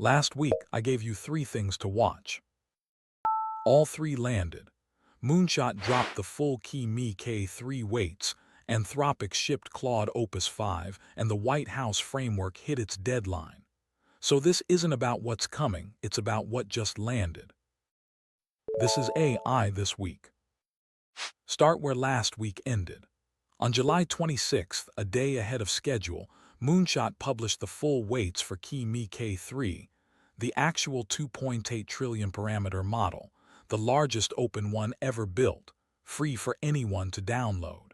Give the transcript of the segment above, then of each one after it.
Last week, I gave you 3 things to watch. All 3 landed. Moonshot dropped the full Kimi K3 weights, Anthropic shipped Claude Opus 5, and the White House framework hit its deadline. So this isn't about what's coming, it's about what just landed. This is AI This Week. Start where last week ended. On July 26th, a day ahead of schedule, Moonshot published the full weights for Kimi K3, the actual 2.8 trillion parameter model, the largest open one ever built, free for anyone to download.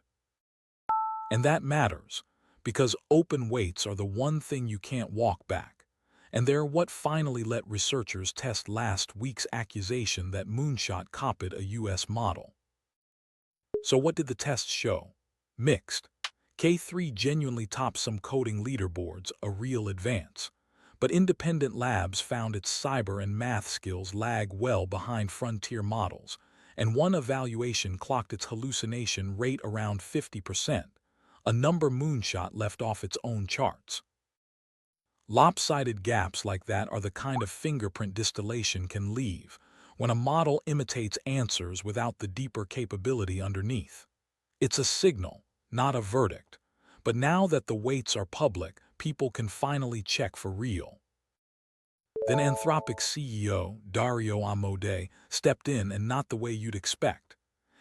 And that matters, because open weights are the one thing you can't walk back, and they're what finally let researchers test last week's accusation that Moonshot copied a US model. So what did the tests show? Mixed. K3 genuinely topped some coding leaderboards, a real advance. But independent labs found its cyber and math skills lag well behind frontier models, and one evaluation clocked its hallucination rate around 50%, a number Moonshot left off its own charts. Lopsided gaps like that are the kind of fingerprint distillation can leave when a model imitates answers without the deeper capability underneath. It's a signal, not a verdict. But now that the weights are public, people can finally check for real. Then Anthropic CEO, Dario Amodei, stepped in, and not the way you'd expect.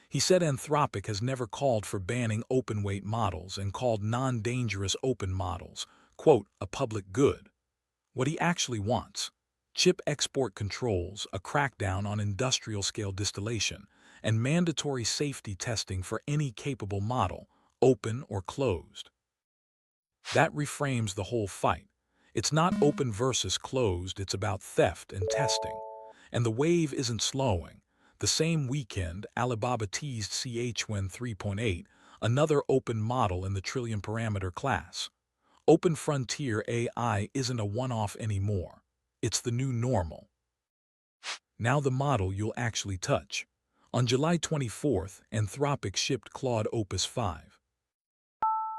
He said Anthropic has never called for banning open-weight models and called non-dangerous open models, quote, a public good. What he actually wants: chip export controls, a crackdown on industrial-scale distillation, and mandatory safety testing for any capable model, open or closed. That reframes the whole fight. It's not open versus closed, it's about theft and testing. And the wave isn't slowing. The same weekend, Alibaba teased CH1 3.8, another open model in the trillion-parameter class. Open frontier AI isn't a one-off anymore. It's the new normal. Now the model you'll actually touch. On July 24th, Anthropic shipped Claude Opus 5.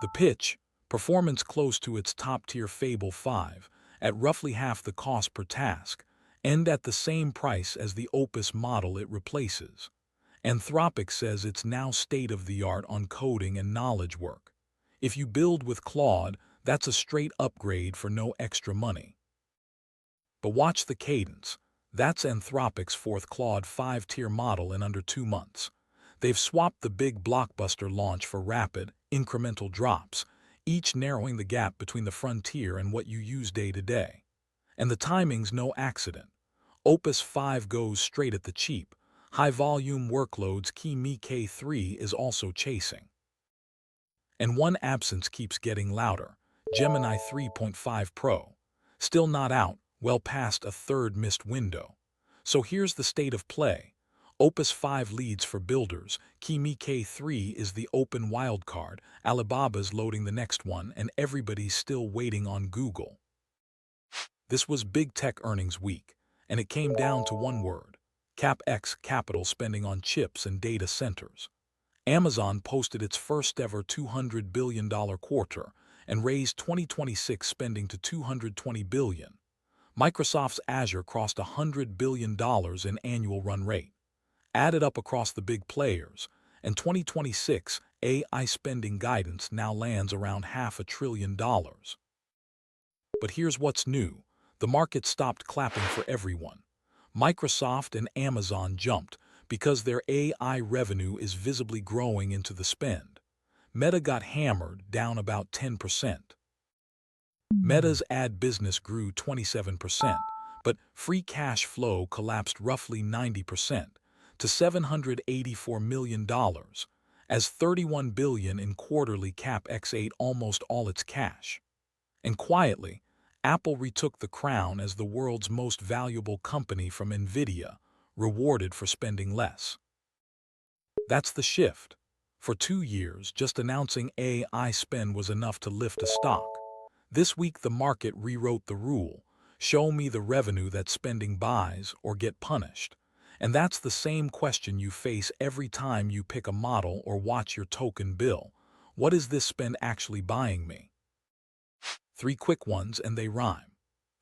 The pitch: performance close to its top-tier Fable 5, at roughly half the cost per task, and at the same price as the Opus model it replaces. Anthropic says it's now state-of-the-art on coding and knowledge work. If you build with Claude, that's a straight upgrade for no extra money. But watch the cadence. That's Anthropic's 4th Claude 5-tier model in under 2 months. They've swapped the big blockbuster launch for rapid, incremental drops, each narrowing the gap between the frontier and what you use day to day. And the timing's no accident. Opus 5 goes straight at the cheap, high-volume workloads Kimi K3 is also chasing. And one absence keeps getting louder: Gemini 3.5 Pro. Still not out, well past a third missed window. So here's the state of play. Opus 5 leads for builders, Kimi K3 is the open wildcard, Alibaba's loading the next one, and everybody's still waiting on Google. This was big tech earnings week, and it came down to one word: CapEx, capital spending on chips and data centers. Amazon posted its first-ever $200 billion quarter and raised 2026 spending to $220 billion. Microsoft's Azure crossed $100 billion in annual run rate. Added up across the big players, and 2026 AI spending guidance now lands around $500 billion. But here's what's new. The market stopped clapping for everyone. Microsoft and Amazon jumped because their AI revenue is visibly growing into the spend. Meta got hammered, down about 10%. Meta's ad business grew 27%, but free cash flow collapsed roughly 90%. To $784 million, as $31 billion in quarterly CapEx ate almost all its cash. And quietly, Apple retook the crown as the world's most valuable company from NVIDIA, rewarded for spending less. That's the shift. For 2 years, just announcing AI spend was enough to lift a stock. This week the market rewrote the rule: show me the revenue that spending buys or get punished. And that's the same question you face every time you pick a model or watch your token bill. What is this spend actually buying me? 3 quick ones, and they rhyme.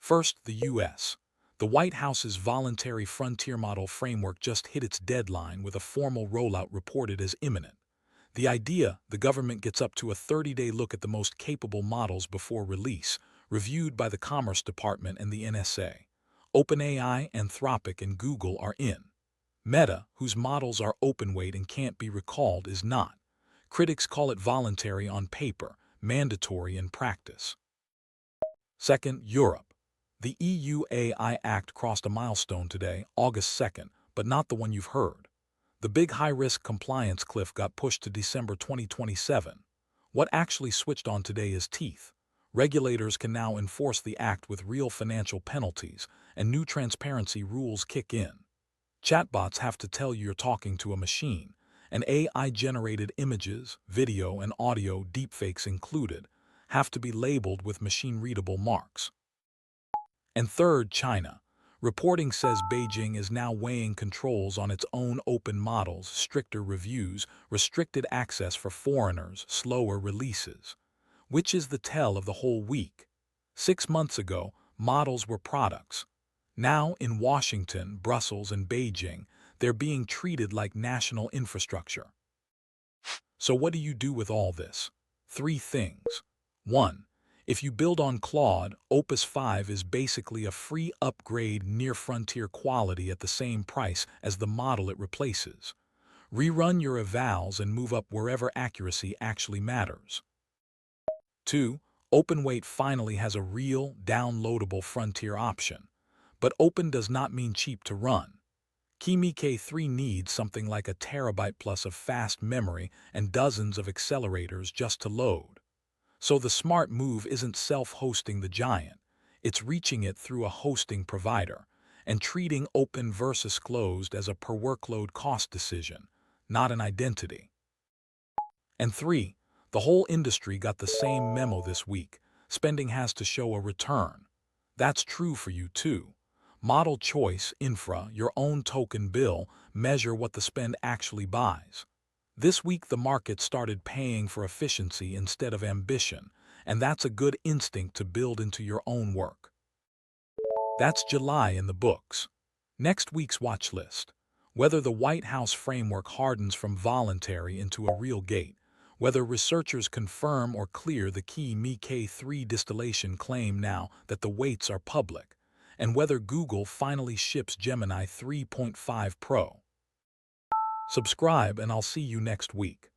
First, the U.S. The White House's voluntary frontier model framework just hit its deadline with a formal rollout reported as imminent. The idea, the government gets up to a 30-day look at the most capable models before release, reviewed by the Commerce Department and the NSA. OpenAI, Anthropic, and Google are in. Meta, whose models are open-weight and can't be recalled, is not. Critics call it voluntary on paper, mandatory in practice. Second, Europe. The EU AI Act crossed a milestone today, August 2nd, but not the one you've heard. The big high-risk compliance cliff got pushed to December 2027. What actually switched on today is teeth. Regulators can now enforce the act with real financial penalties, and new transparency rules kick in. Chatbots have to tell you you're talking to a machine, and AI-generated images, video, and audio, deepfakes included, have to be labeled with machine-readable marks. And third, China. Reporting says Beijing is now weighing controls on its own open models, stricter reviews, restricted access for foreigners, slower releases. Which is the tell of the whole week. 6 months ago, models were products. Now, in Washington, Brussels, and Beijing, they're being treated like national infrastructure. So what do you do with all this? 3 things. 1. If you build on Claude, Opus 5 is basically a free upgrade near-frontier quality at the same price as the model it replaces. Rerun your evals and move up wherever accuracy actually matters. 2. OpenWeight finally has a real, downloadable frontier option. But open does not mean cheap to run. Kimi K3 needs something like a terabyte plus of fast memory and dozens of accelerators just to load. So the smart move isn't self-hosting the giant, it's reaching it through a hosting provider and treating open versus closed as a per-workload cost decision, not an identity. And 3, the whole industry got the same memo this week. Spending has to show a return. That's true for you too. Model choice, infra, your own token bill, measure what the spend actually buys. This week the market started paying for efficiency instead of ambition, and that's a good instinct to build into your own work. That's July in the books. Next week's watch list. Whether the White House framework hardens from voluntary into a real gate, whether researchers confirm or clear the Kimi K3 distillation claim now that the weights are public, and whether Google finally ships Gemini 3.5 Pro. Subscribe and I'll see you next week.